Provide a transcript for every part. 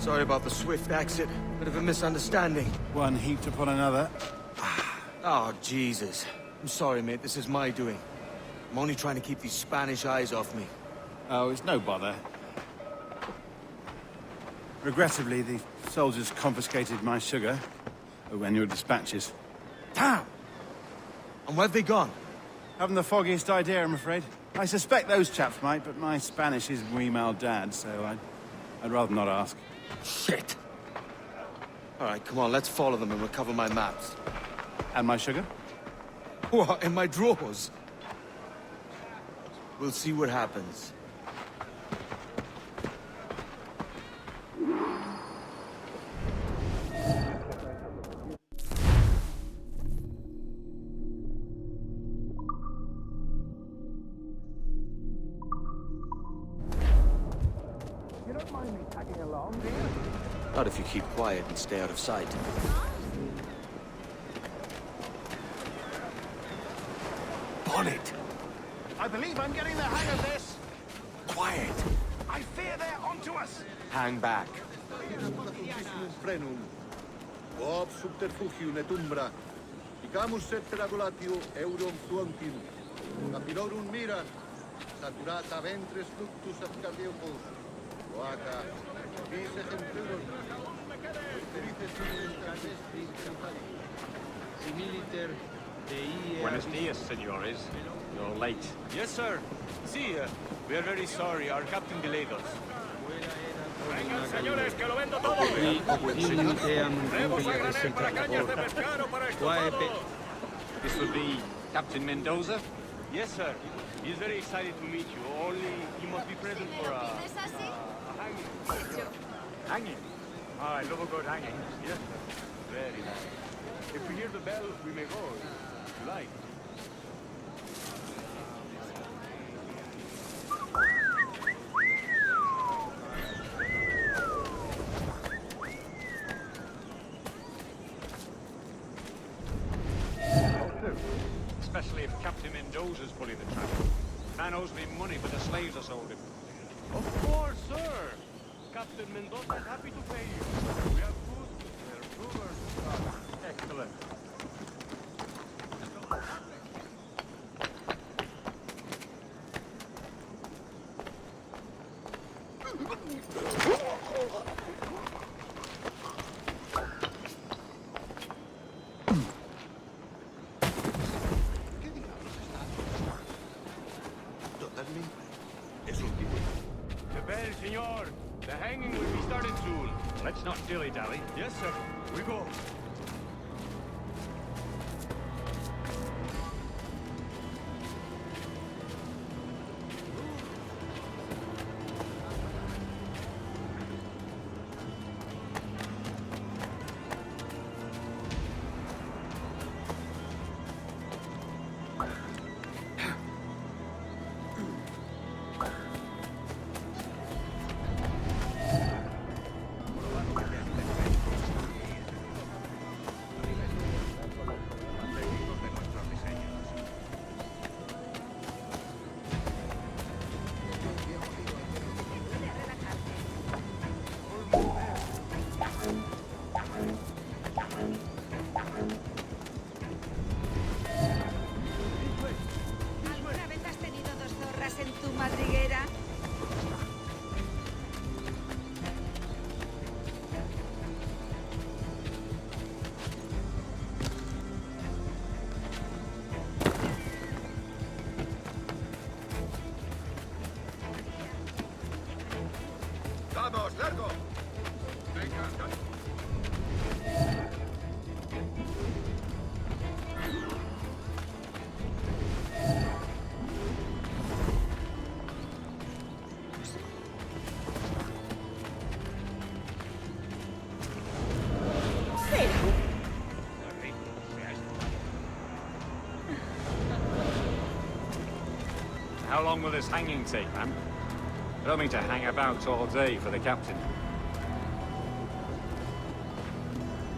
Sorry about the swift exit. Bit of a misunderstanding. One heaped upon another. Oh, Jesus. I'm sorry, mate. This is my doing. I'm only trying to keep these Spanish eyes off me. Oh, it's no bother. Regrettably, the soldiers confiscated my sugar when your dispatches. Damn! And where've they gone? Haven't the foggiest idea, I'm afraid. I suspect those chaps might, but my Spanish is muy mal dad, so I'd rather not ask. Shit! Alright, come on, let's follow them and recover my maps. And my sugar? What, in my drawers? We'll see what happens. Not if you keep quiet and stay out of sight. Bonnet! I believe I'm getting the hang of this. Quiet! I fear they're onto us. Hang back. Frenum. Ob subterfugium et umbra. Icamus et regulatio eurum suantim. Capilorum mirat. Saturata ventres fluctus ad cardiopus. Loaca. Vis exemplurum. Similiter Dei. Buenos dias, senores. You're late. Yes, sir. See, we are very sorry. Our captain delayed us. Vengan, señores, que lo vendo todo. This will be Captain Mendoza? Yes, sir. He's very excited to meet you. Only he must be present for a hanging. Hanging? Oh, I love a good hanging. Yes, sir. Very nice. If we hear the bell, we may go. If you like. Especially if Captain Mendoza's pulling the trap. Man owes me money, but the slaves are sold him. Of course, sir. Captain Mendoza is happy to pay you. We have food, Excellent. The bell, senor. The hanging will be started soon. Let's not dilly-dally. Yes, sir. We go. ¿Alguna vez has tenido dos zorras en tu madriguera? ¡Vamos, largo! How long will this hanging take, man? I don't mean to hang about all day for the captain.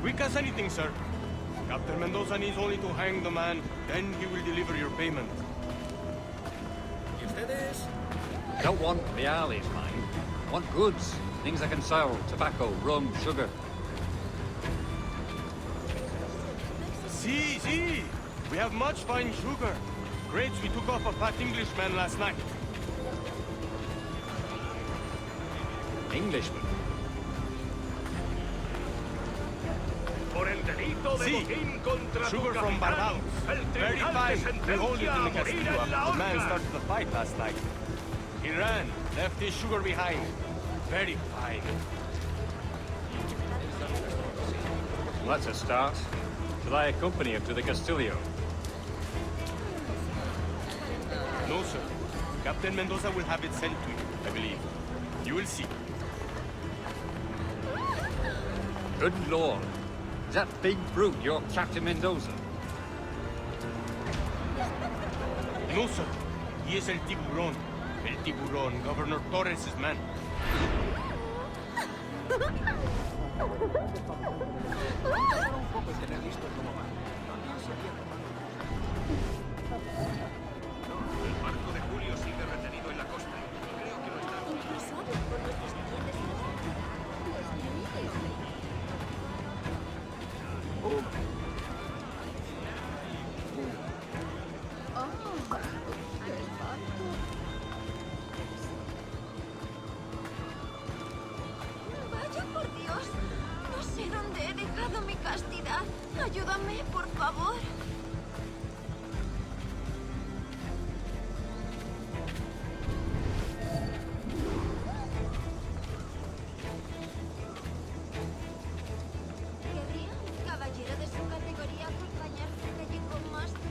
Quick as anything, sir. Captain Mendoza needs only to hang the man, then he will deliver your payment. I don't want reales, mine. I want goods. Things I can sell: tobacco, rum, sugar. See, we have much fine sugar. Grapes we took off a fat Englishman last night. Englishman? Por el delito de Sí. botín contra tu Sugar from capitán, Barbados. el Very tribunal te fine. We hold it sentencia in a the morir castillo en la after the man horca. started the fight last night. He ran, left his sugar behind. Very fine. Well, that's a start. Shall I accompany him to the Castillo? No, sir. Captain Mendoza will have it sent to you, I believe. You will see. Good lord. Is that big brute your Captain Mendoza? No, sir. He is El Tiburón. El Tiburón, Governor Torres' man. El barco de Julio sigue retenido en la costa. Creo que lo está. Incluso hablan por nuestros clientes en Vaya por Dios. No sé dónde he dejado mi castidad. Ayúdame, por favor. ¿Querría un caballero de su categoría acompañarme a calle con más cerca?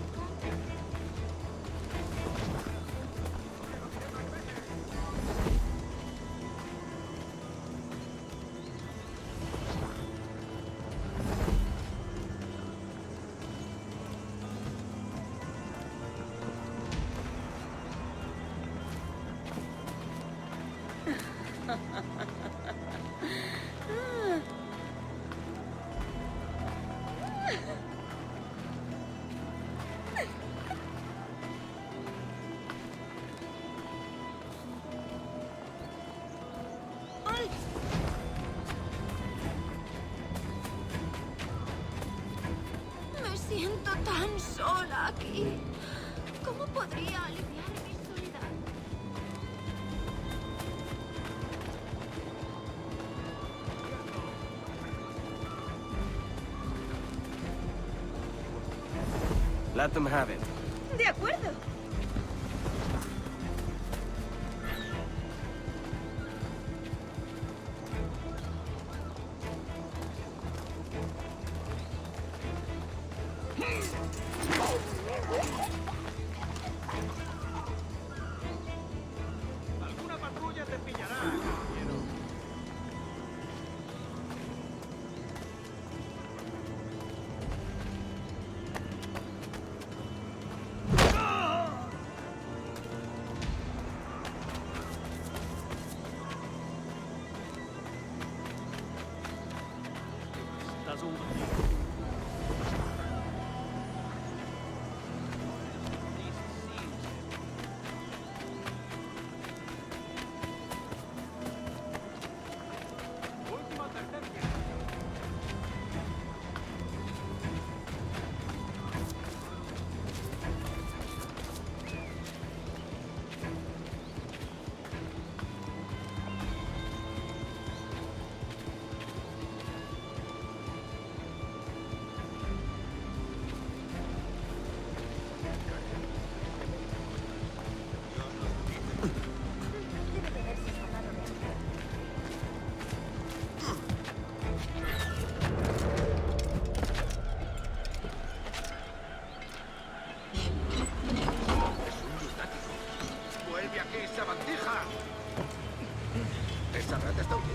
Me siento tan sola aquí. ¿Cómo podría aliviar mi soledad? Let them have it. De acuerdo. Alguna patrulla te pillará, caballero. Última advertencia. ¡Vuelve aquí, sabandija! Esa rata está huyendo.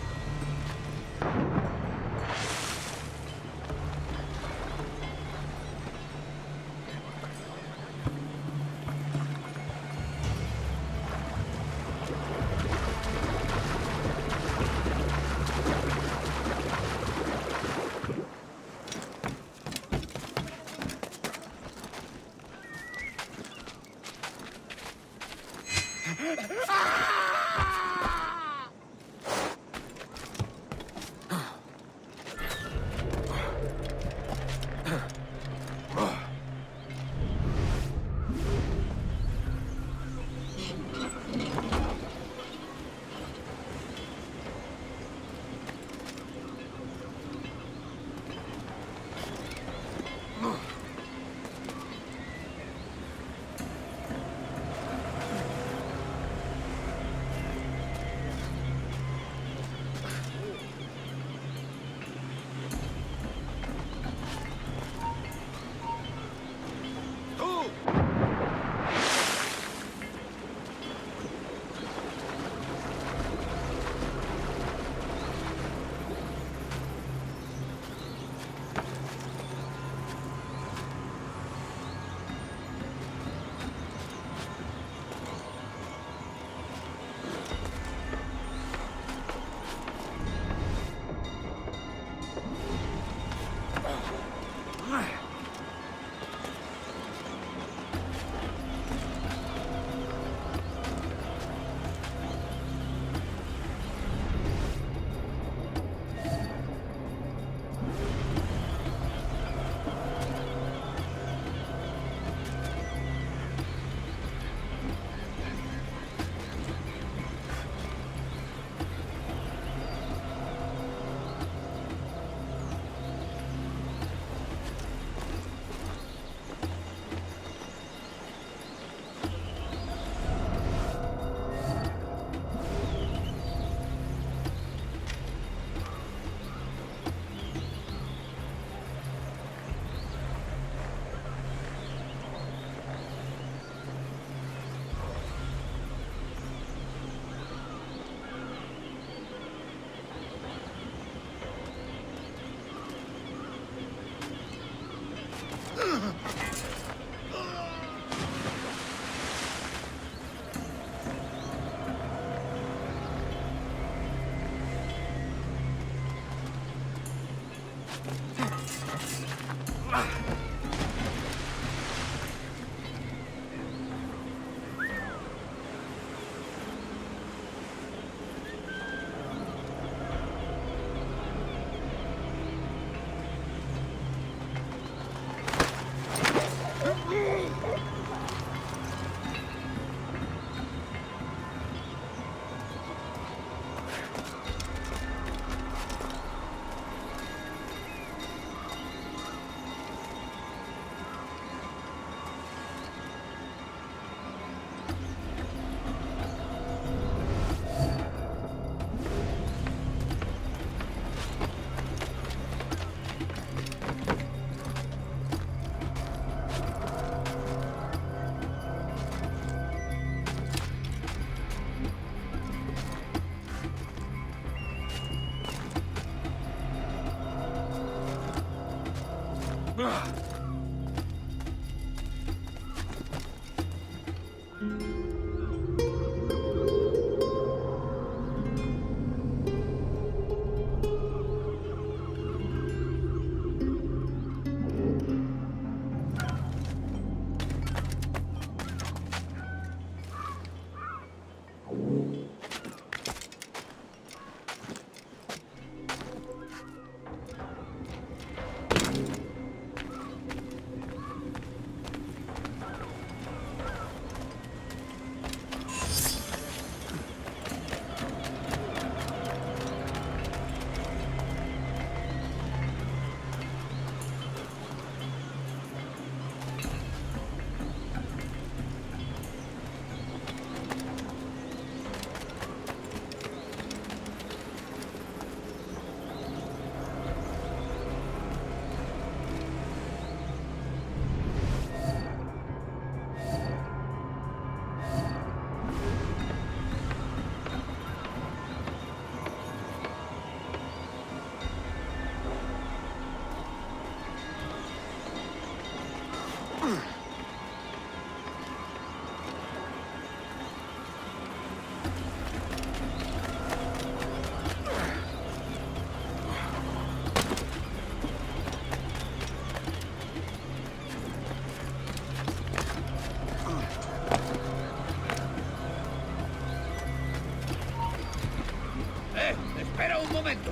¡Espera un momento!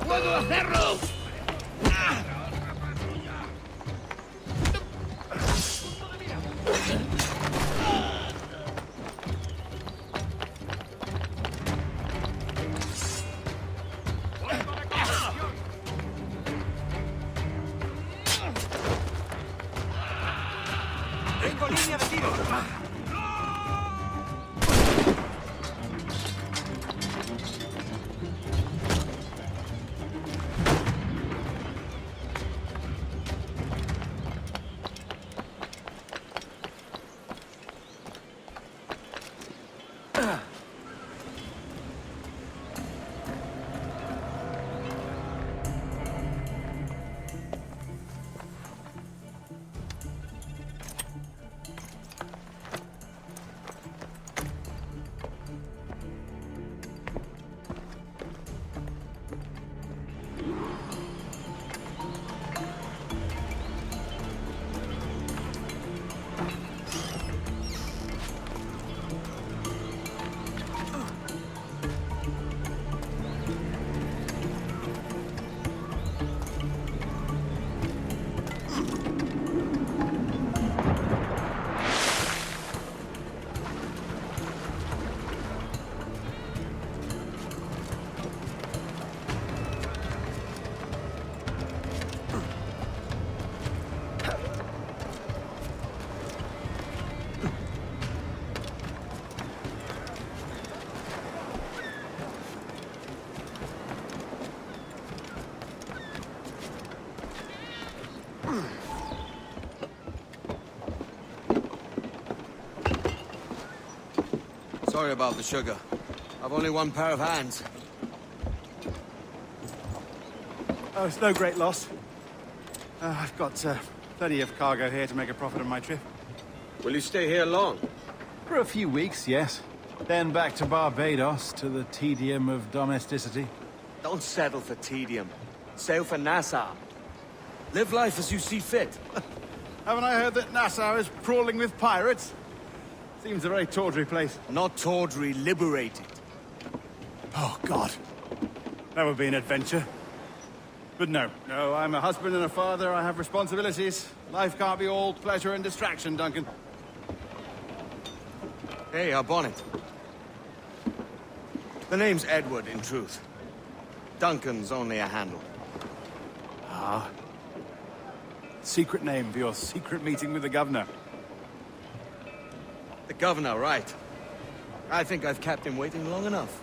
¡Puedo hacerlo! ¡Tengo línea de tiro! Sorry about the sugar. I've only one pair of hands. Oh, it's no great loss. I've got plenty of cargo here to make a profit on my trip. Will you stay here long? For a few weeks, yes. Then back to Barbados, to the tedium of domesticity. Don't settle for tedium. Sail for Nassau. Live life as you see fit. Haven't I heard that Nassau is crawling with pirates? Seems a very tawdry place. Not tawdry, liberated. Oh, God. That would be an adventure. But no, I'm a husband and a father. I have responsibilities. Life can't be all pleasure and distraction, Duncan. Hey, our bonnet. The name's Edward, in truth. Duncan's only a handle. Ah. Secret name for your secret meeting with the governor. The governor, right. I think I've kept him waiting long enough.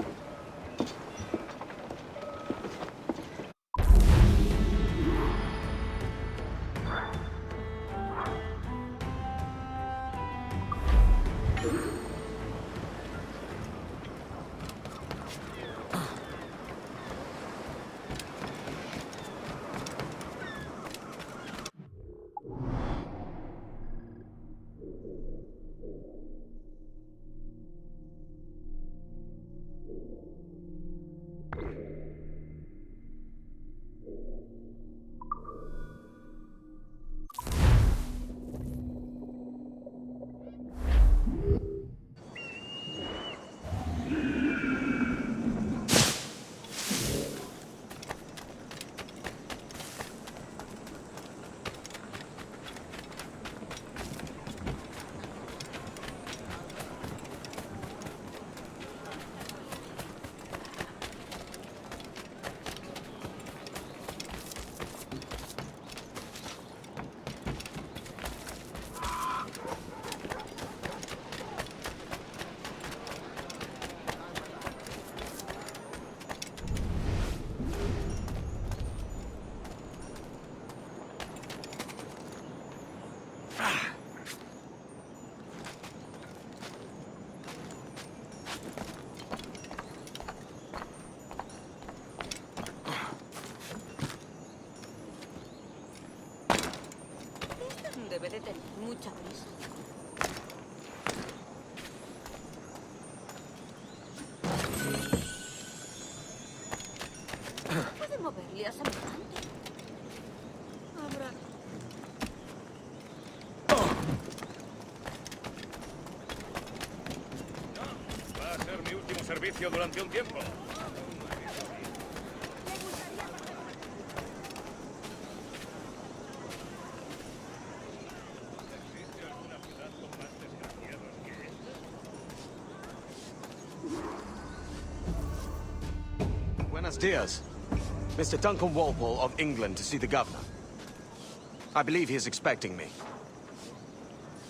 Debe de tener mucha prisa. Puede moverle a semejante. Habrá... Va a ser mi último servicio durante un tiempo. Buenos dias. Mr. Duncan Walpole of England to see the governor. I believe he is expecting me.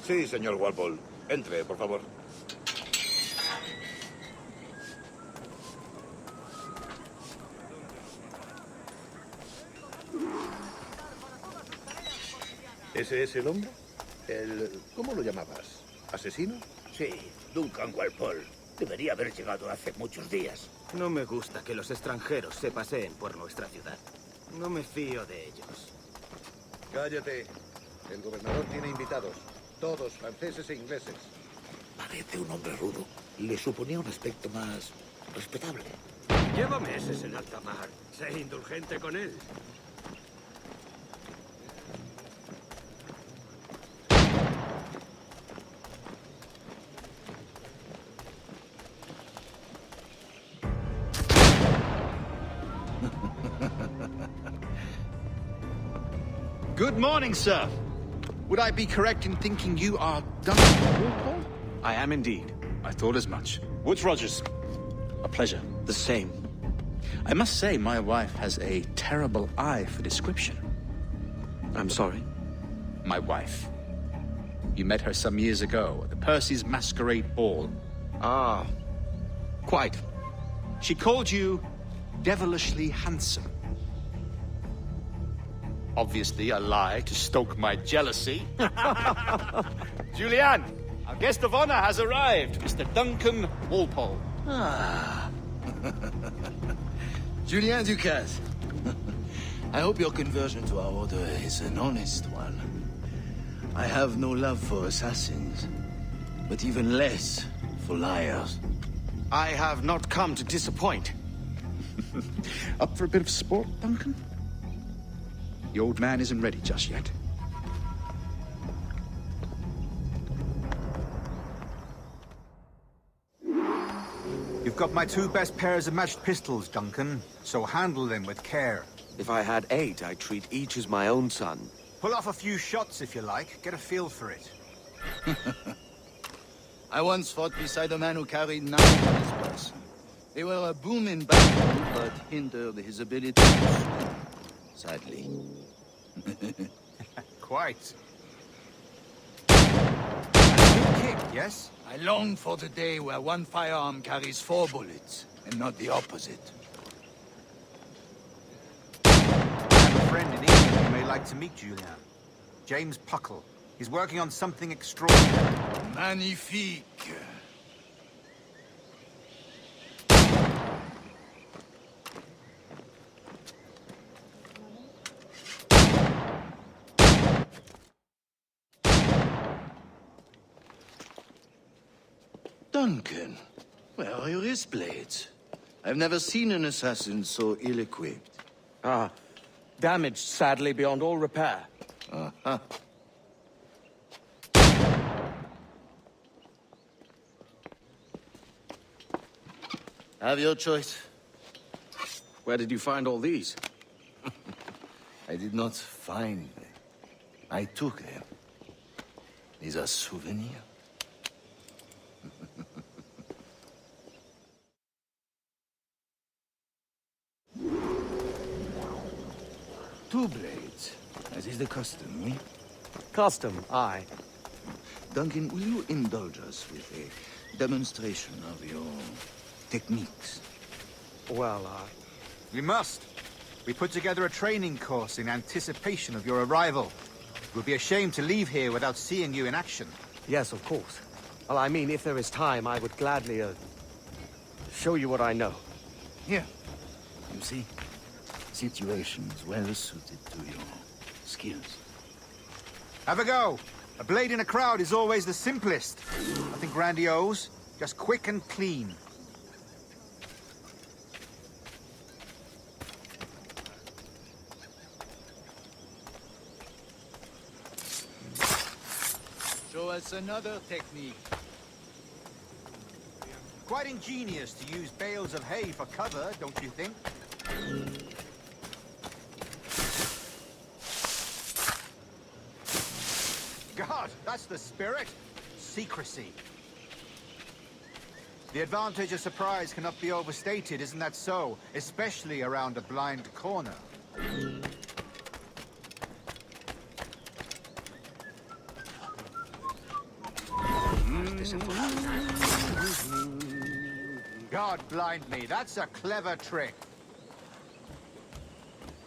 Sí, señor Walpole. Entre, por favor. ¿Ese es el hombre? ¿Cómo lo llamabas? ¿Asesino? Sí, Duncan Walpole. Debería haber llegado hace muchos días. No me gusta que los extranjeros se paseen por nuestra ciudad. No me fío de ellos. Cállate. El gobernador tiene invitados. Todos franceses e ingleses. Parece un hombre rudo. Le suponía un aspecto más respetable. Lleva meses en alta mar. Sé indulgente con él. Good morning, sir. Would I be correct in thinking you are Duncan Walpole? I am indeed. I thought as much. Woods Rogers. A pleasure. The same. I must say, my wife has a terrible eye for description. I'm sorry? My wife. You met her some years ago at the Percy's Masquerade Ball. Ah, quite. She called you devilishly handsome. Obviously a lie to stoke my jealousy. Julianne, our guest of honor has arrived, Mr. Duncan Walpole. Ah. Julien Ducasse. I hope your conversion to our order is an honest one. I have no love for assassins, but even less for liars. I have not come to disappoint. Up for a bit of sport, Duncan? The old man isn't ready just yet. You've got my 2 best pairs of matched pistols, Duncan, so handle them with care. If I had 8, I'd treat each as my own son. Pull off a few shots if you like, get a feel for it. I once fought beside a man who carried 9 on his person. They were a boom in battle, but hindered his ability to swim, sadly. Quite. A good kick, yes? I long for the day where one firearm carries 4 bullets, and not the opposite. I have a friend in England who may like to meet Julian. James Puckle. He's working on something extraordinary. Magnifique. Duncan, where are your wrist blades? I've never seen an assassin so ill-equipped. Ah, damaged sadly beyond all repair. Uh-huh. Have your choice. Where did you find all these? I did not find them. I took them. These are souvenirs. Two blades, as is the custom, eh? Custom, aye. Duncan, will you indulge us with a demonstration of your techniques? Well, We must. We put together a training course in anticipation of your arrival. It would be a shame to leave here without seeing you in action. Yes, of course. Well, I mean, if there is time, I would gladly, show you what I know. Here. You see? Situations well suited to your skills. Have a go. A blade in a crowd is always the simplest. Nothing grandiose, just quick and clean. Show us another technique. Quite ingenious to use bales of hay for cover, don't you think? God, that's the spirit. Secrecy. The advantage of surprise cannot be overstated, isn't that so? Especially around a blind corner. God blind me, that's a clever trick.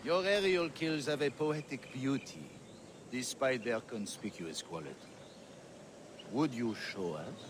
Your aerial kills have a poetic beauty, despite their conspicuous quality. Would you show us?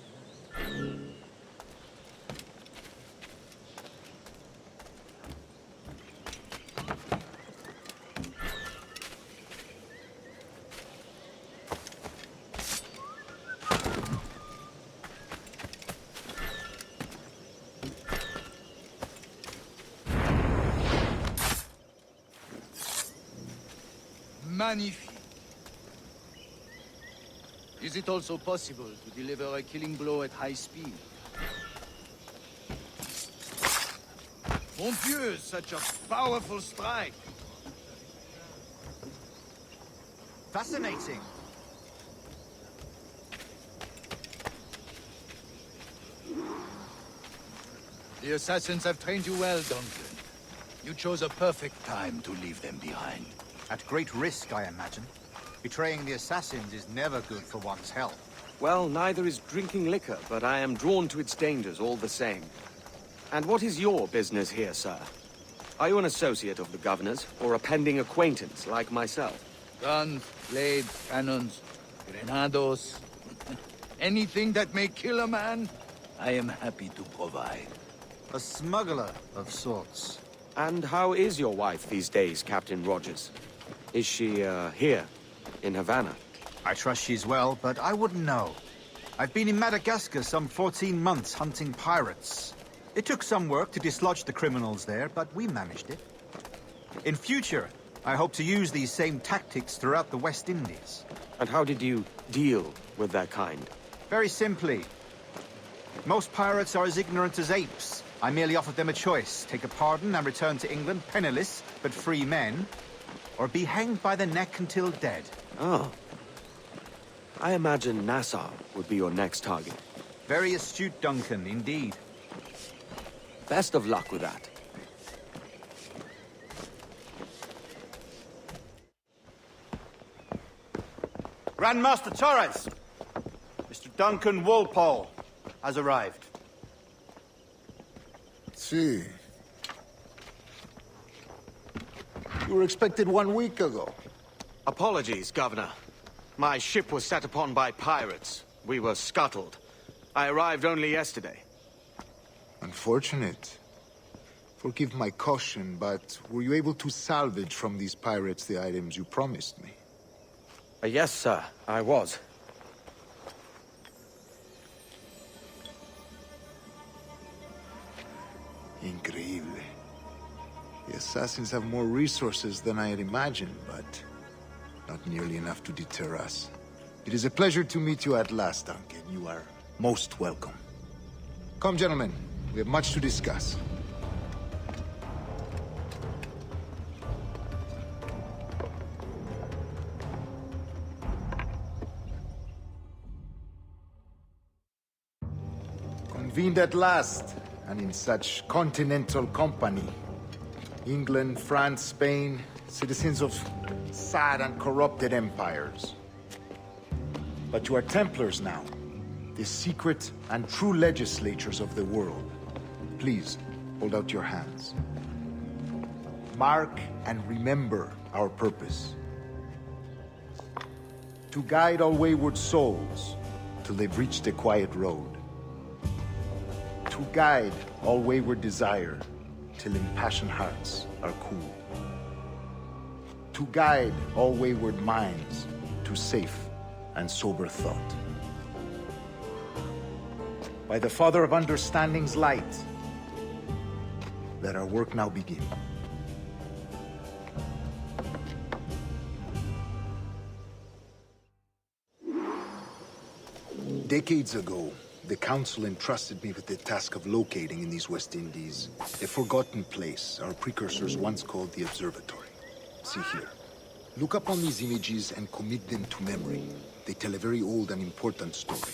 Magnifique. Is it also possible to deliver a killing blow at high speed? Mon Dieu, such a powerful strike! Fascinating. The assassins have trained you well, Duncan. You chose a perfect time to leave them behind. At great risk, I imagine. Betraying the assassins is never good for one's health. Well, neither is drinking liquor, but I am drawn to its dangers all the same. And what is your business here, sir? Are you an associate of the governor's, or a pending acquaintance like myself? Guns, blades, cannons, grenados. Anything that may kill a man, I am happy to provide. A smuggler of sorts. And how is your wife these days, Captain Rogers? Is she, here, in Havana? I trust she's well, but I wouldn't know. I've been in Madagascar some 14 months hunting pirates. It took some work to dislodge the criminals there, but we managed it. In future, I hope to use these same tactics throughout the West Indies. And how did you deal with their kind? Very simply. Most pirates are as ignorant as apes. I merely offered them a choice. Take a pardon and return to England penniless, but free men, or be hanged by the neck until dead. Oh. I imagine Nassau would be your next target. Very astute, Duncan, indeed. Best of luck with that. Grandmaster Torres! Mr. Duncan Walpole has arrived. See. You were expected 1 week ago. Apologies, Governor. My ship was set upon by pirates. We were scuttled. I arrived only yesterday. Unfortunate. Forgive my caution, but were you able to salvage from these pirates the items you promised me? Yes, sir, I was. Increíble. The assassins have more resources than I had imagined, but not nearly enough to deter us. It is a pleasure to meet you at last, Duncan. You are most welcome. Come, gentlemen. We have much to discuss. Convened at last, and in such continental company. England, France, Spain, citizens of sad and corrupted empires. But you are Templars now, the secret and true legislatures of the world. Please, hold out your hands. Mark and remember our purpose. To guide all wayward souls till they've reached a quiet road. To guide all wayward desire till impassioned hearts are cool. To guide all wayward minds to safe and sober thought. By the Father of Understanding's light, let our work now begin. Decades ago, the Council entrusted me with the task of locating in these West Indies a forgotten place our precursors once called the Observatory. See here. Look upon these images and commit them to memory. They tell a very old and important story.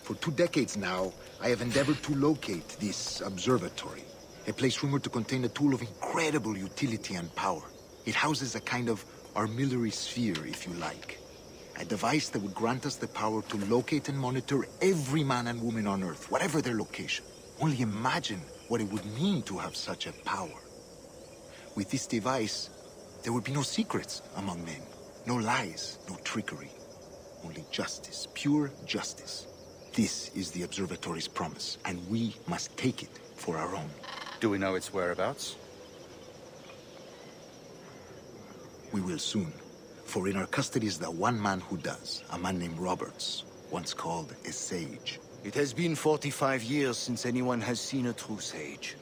For 2 decades now, I have endeavored to locate this observatory, a place rumored to contain a tool of incredible utility and power. It houses a kind of armillary sphere, if you like. A device that would grant us the power to locate and monitor every man and woman on Earth, whatever their location. Only imagine what it would mean to have such a power. With this device, there would be no secrets among men, no lies, no trickery. Only justice, pure justice. This is the Observatory's promise, and we must take it for our own. Do we know its whereabouts? We will soon. For in our custody is the one man who does, a man named Roberts, once called a sage. It has been 45 years since anyone has seen a true sage.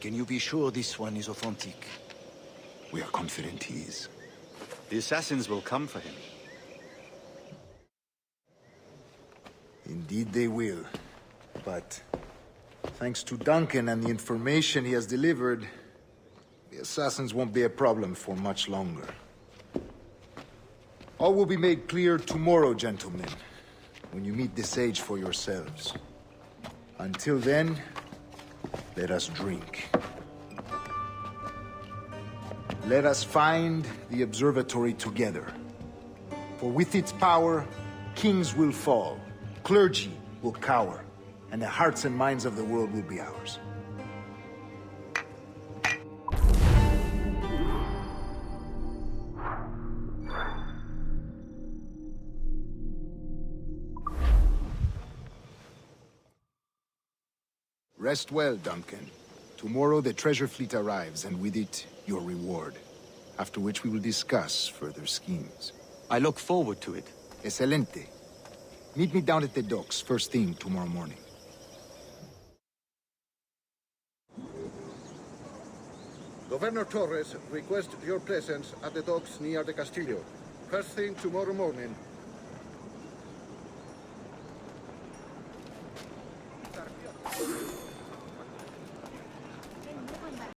Can you be sure this one is authentic? We are confident he is. The assassins will come for him. Indeed they will. But thanks to Duncan and the information he has delivered, the assassins won't be a problem for much longer. All will be made clear tomorrow, gentlemen, when you meet the sage for yourselves. Until then, let us drink. Let us find the observatory together. For with its power, kings will fall, clergy will cower, and the hearts and minds of the world will be ours. Rest well, Duncan. Tomorrow the treasure fleet arrives, and with it, your reward. After which we will discuss further schemes. I look forward to it. Excelente. Meet me down at the docks first thing tomorrow morning. Governor Torres requests your presence at the docks near the Castillo. First thing tomorrow morning,